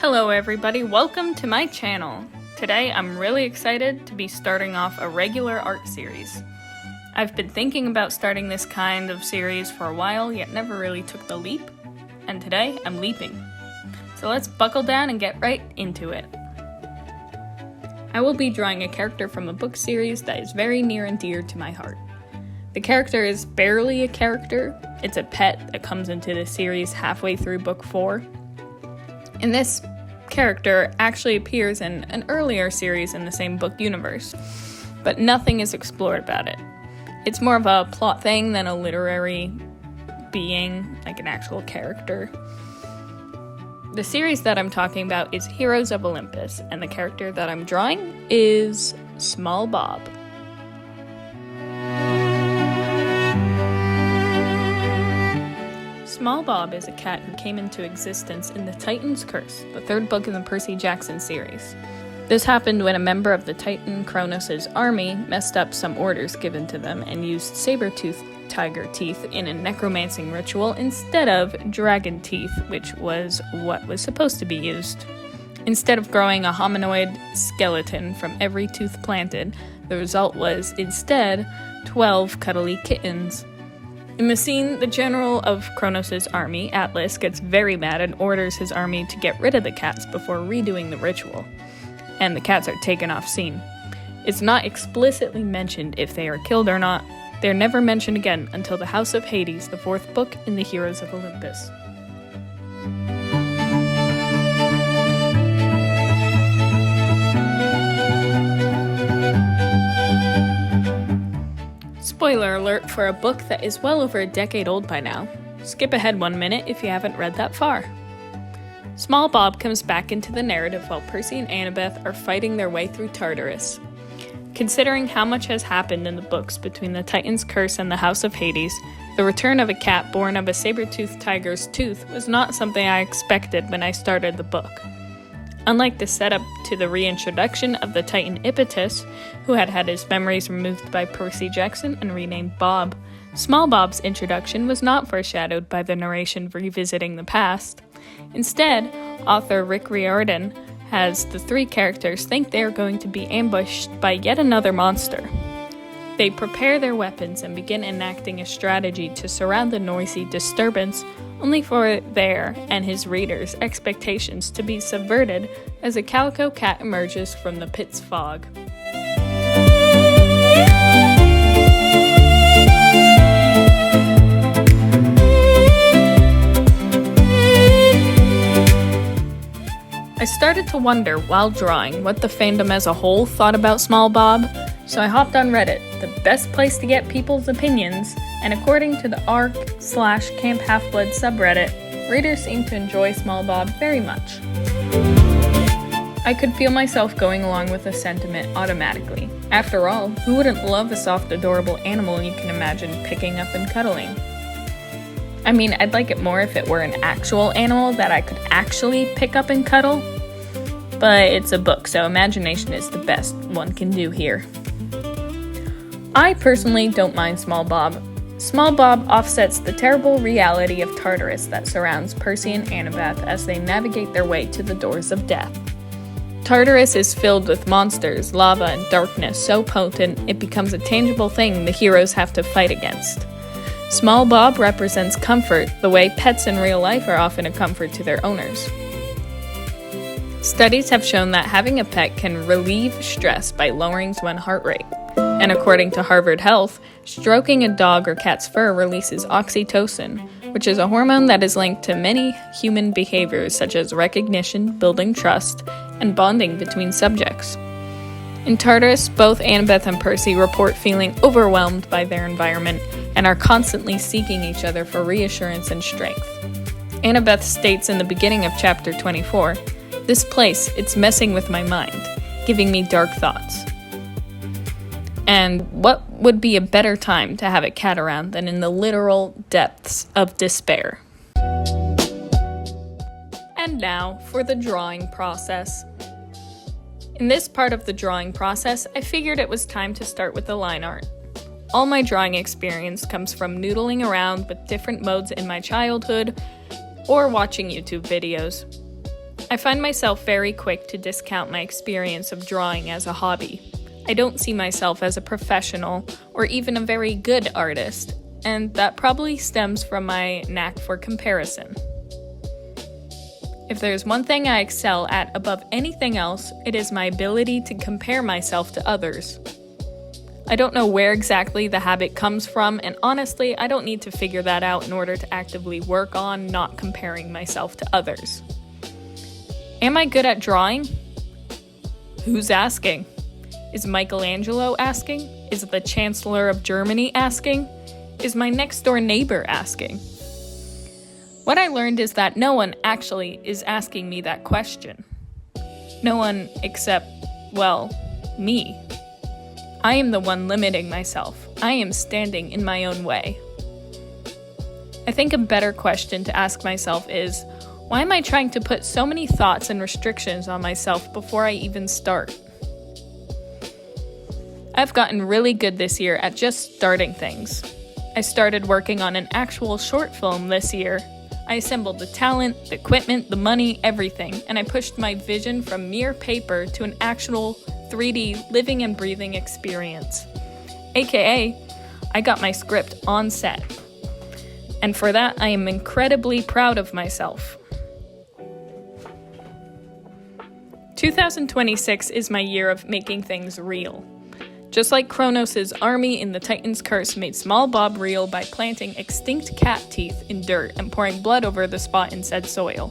Hello everybody, welcome to my channel. Today I'm really excited to be starting off a regular art series. I've been thinking about starting this kind of series for a while, yet never really took the leap, and today I'm leaping. So let's buckle down and get right into it. I will be drawing a character from a book series that is very near and dear to my heart. The character is barely a character, it's a pet that comes into the series halfway through book 4. And this character actually appears in an earlier series in the same book universe, but nothing is explored about it. It's more of a plot thing than a literary being, like an actual character. The series that I'm talking about is Heroes of Olympus, and the character that I'm drawing is Small Bob. Small Bob is a cat who came into existence in The Titan's Curse, the third book in the Percy Jackson series. This happened when a member of the Titan Kronos' army messed up some orders given to them and used saber-toothed tiger teeth in a necromancing ritual instead of dragon teeth, which was what was supposed to be used. Instead of growing a hominoid skeleton from every tooth planted, the result was, instead, 12 cuddly kittens. In the scene, the general of Kronos' army, Atlas, gets very mad and orders his army to get rid of the cats before redoing the ritual, and the cats are taken off scene. It's not explicitly mentioned if they are killed or not. They're never mentioned again until the House of Hades, the fourth book in the Heroes of Olympus. Spoiler alert for a book that is well over a decade old by now. Skip ahead 1 minute if you haven't read that far. Small Bob comes back into the narrative while Percy and Annabeth are fighting their way through Tartarus. Considering how much has happened in the books between the Titan's Curse and the House of Hades, the return of a cat born of a saber-toothed tiger's tooth was not something I expected when I started the book. Unlike the setup to the reintroduction of the Titan Ippitus, who had had his memories removed by Percy Jackson and renamed Bob, Small Bob's introduction was not foreshadowed by the narration revisiting the past. Instead, author Rick Riordan has the three characters think they are going to be ambushed by yet another monster. They prepare their weapons and begin enacting a strategy to surround the noisy disturbance, only for their and his readers' expectations to be subverted as a calico cat emerges from the pit's fog. I started to wonder while drawing what the fandom as a whole thought about Small Bob, so I hopped on Reddit, the best place to get people's opinions, and according to the r/Camp Half-Blood subreddit, readers seem to enjoy Small Bob very much. I could feel myself going along with the sentiment automatically. After all, who wouldn't love a soft, adorable animal you can imagine picking up and cuddling? I mean, I'd like it more if it were an actual animal that I could actually pick up and cuddle, but it's a book, so imagination is the best one can do here. I personally don't mind Small Bob. Small Bob offsets the terrible reality of Tartarus that surrounds Percy and Annabeth as they navigate their way to the doors of death. Tartarus is filled with monsters, lava, and darkness so potent it becomes a tangible thing the heroes have to fight against. Small Bob represents comfort, the way pets in real life are often a comfort to their owners. Studies have shown that having a pet can relieve stress by lowering one's heart rate. And according to Harvard Health, stroking a dog or cat's fur releases oxytocin, which is a hormone that is linked to many human behaviors such as recognition, building trust, and bonding between subjects. In Tartarus, both Annabeth and Percy report feeling overwhelmed by their environment and are constantly seeking each other for reassurance and strength. Annabeth states in the beginning of chapter 24, "This place, it's messing with my mind, giving me dark thoughts." And what would be a better time to have a cat around than in the literal depths of despair? And now for the drawing process. In this part of the drawing process, I figured it was time to start with the line art. All my drawing experience comes from noodling around with different modes in my childhood or watching YouTube videos. I find myself very quick to discount my experience of drawing as a hobby. I don't see myself as a professional or even a very good artist, and that probably stems from my knack for comparison. If there's one thing I excel at above anything else, it is my ability to compare myself to others. I don't know where exactly the habit comes from, and honestly, I don't need to figure that out in order to actively work on not comparing myself to others. Am I good at drawing? Who's asking? Is Michelangelo asking? Is the Chancellor of Germany asking? Is my next-door neighbor asking? What I learned is that no one actually is asking me that question. No one except, well, me. I am the one limiting myself. I am standing in my own way. I think a better question to ask myself is, why am I trying to put so many thoughts and restrictions on myself before I even start? I've gotten really good this year at just starting things. I started working on an actual short film this year. I assembled the talent, the equipment, the money, everything, and I pushed my vision from mere paper to an actual 3D living and breathing experience. AKA, I got my script on set. And for that, I am incredibly proud of myself. 2026 is my year of making things real. Just like Kronos' army in the Titan's Curse made Small Bob real by planting extinct cat teeth in dirt and pouring blood over the spot in said soil.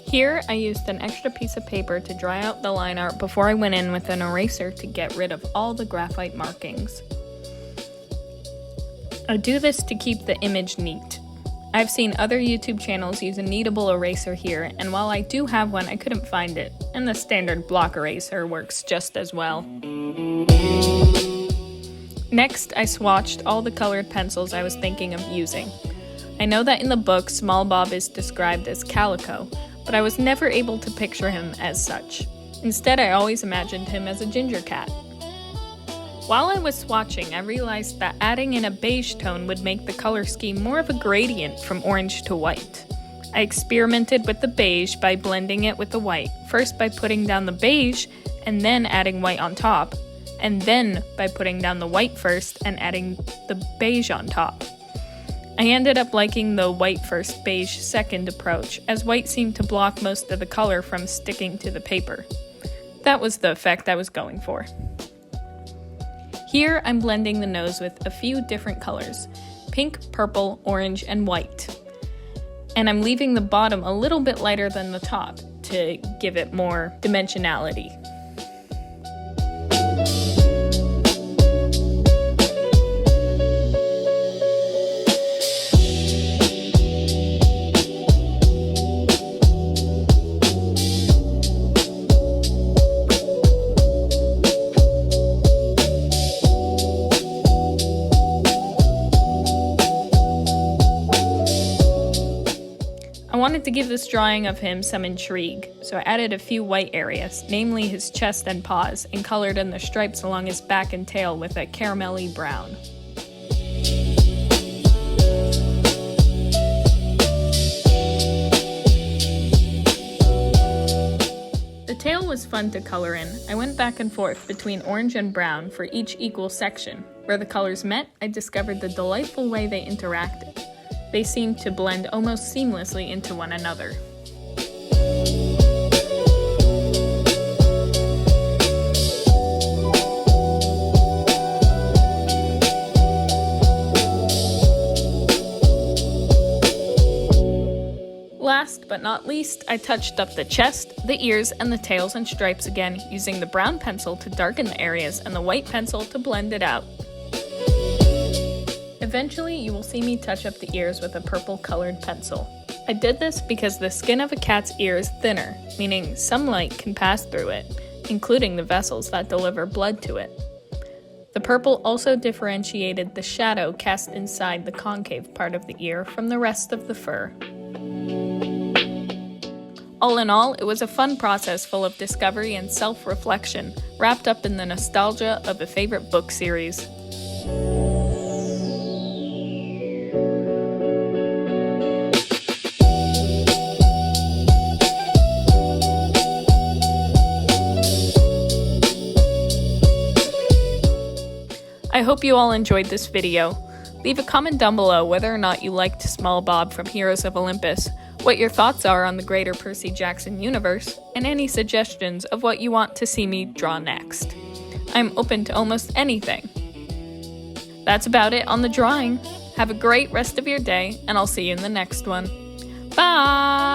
Here, I used an extra piece of paper to dry out the line art before I went in with an eraser to get rid of all the graphite markings. I do this to keep the image neat. I've seen other YouTube channels use a kneadable eraser here, and while I do have one, I couldn't find it, and the standard block eraser works just as well. Next, I swatched all the colored pencils I was thinking of using. I know that in the book, Small Bob is described as calico, but I was never able to picture him as such. Instead, I always imagined him as a ginger cat. While I was swatching, I realized that adding in a beige tone would make the color scheme more of a gradient from orange to white. I experimented with the beige by blending it with the white, first by putting down the beige and then adding white on top, and then by putting down the white first and adding the beige on top. I ended up liking the white first, beige second approach, as white seemed to block most of the color from sticking to the paper. That was the effect I was going for. Here, I'm blending the nose with a few different colors: pink, purple, orange, and white. And I'm leaving the bottom a little bit lighter than the top to give it more dimensionality. I wanted to give this drawing of him some intrigue, so I added a few white areas, namely his chest and paws, and colored in the stripes along his back and tail with a caramelly brown. The tail was fun to color in. I went back and forth between orange and brown for each equal section. Where the colors met, I discovered the delightful way they interacted. They seemed to blend almost seamlessly into one another. Last but not least, I touched up the chest, the ears, and the tails and stripes again, using the brown pencil to darken the areas and the white pencil to blend it out. Eventually, you will see me touch up the ears with a purple colored pencil. I did this because the skin of a cat's ear is thinner, meaning some light can pass through it, including the vessels that deliver blood to it. The purple also differentiated the shadow cast inside the concave part of the ear from the rest of the fur. All in all, it was a fun process full of discovery and self-reflection, wrapped up in the nostalgia of a favorite book series. I hope you all enjoyed this video. Leave a comment down below whether or not you liked Small Bob from Heroes of Olympus, what your thoughts are on the greater Percy Jackson universe, and any suggestions of what you want to see me draw next. I'm open to almost anything. That's about it on the drawing. Have a great rest of your day, and I'll see you in the next one. Bye!